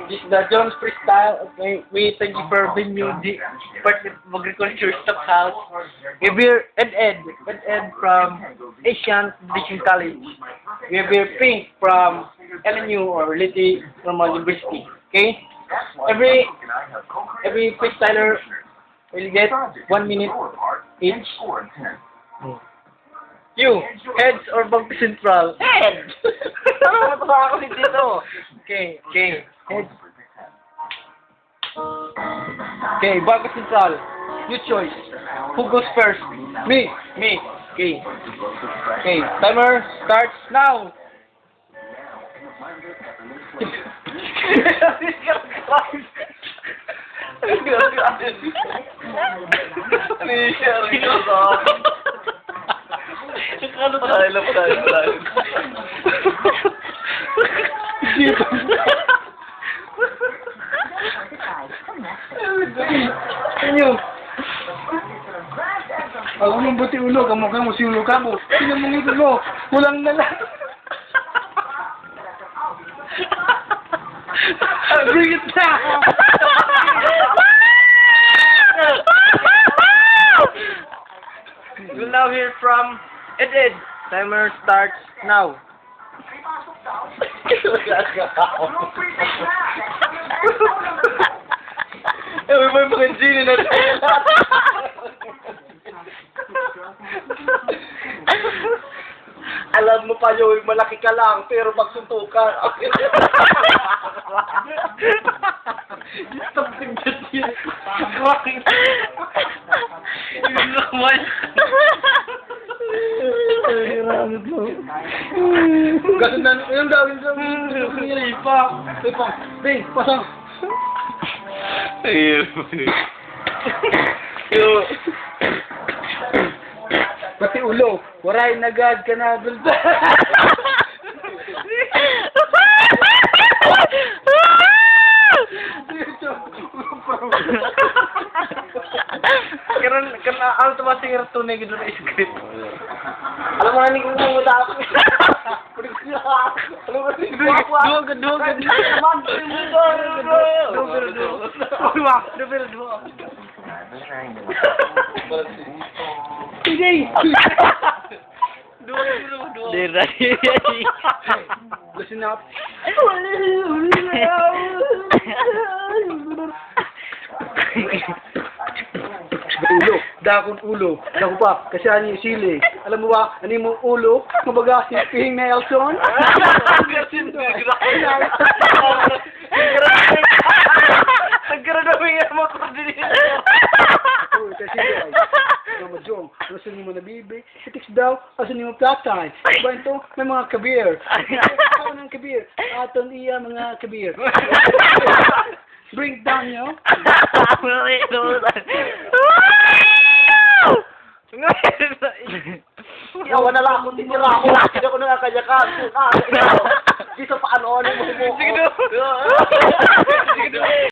This is the Jones Freestyle. Okay, we thank you for venue, the Department of Agriculture Stockhouse. We have here Ed from Asian Teaching College. We have here Pink from LNU or Liti Normal University. Okay, every freestyler will get 1 minute each. You, heads or Bangko Sentral? Head! Ano ba ako dito? Okay, heads. Okay, Bangko Sentral. You choice. Who goes first? Me. Okay. Okay, timer starts now. Ano tayo? Inyo. Ako mong buti ulo, kamukha mo si ulo ka mo. Sino mong ito mo? Kulang na lang. Bring it down! We'll now hear from Ed. Timer starts now. May mga genie na tayo. Alam mo pa yun, malaki ka lang, pero magsuntukan. Stop the genie. Yun naman. Kasi na, yung gawin sa ipa. Bing, pasang. Pati ulo, waray nagad ka na. Karena alto masih ngerti nih gitu di script. Alam mo na ni kung mo dapat. Dua. Sige. Dua. Listen up. Ulo, dakong ulo. Dako pa, kasi ano yung sili. Alam mo ba, ano yung ulo? Mabaga, silpihing na Elson. Nagkaroon yung mga koordinate. Uy, kasi ay, Mama Jong, ano sa mo nabibig? Itiks daw, asa mo platay. Diba ito, may mga kabir. Ano ng kabir? Aton iya mga kabir. Bring it down, yo. Yawa na lang ako, titira ako. Hindi ako nakakayakan. Di sa paano mo mo. Sige,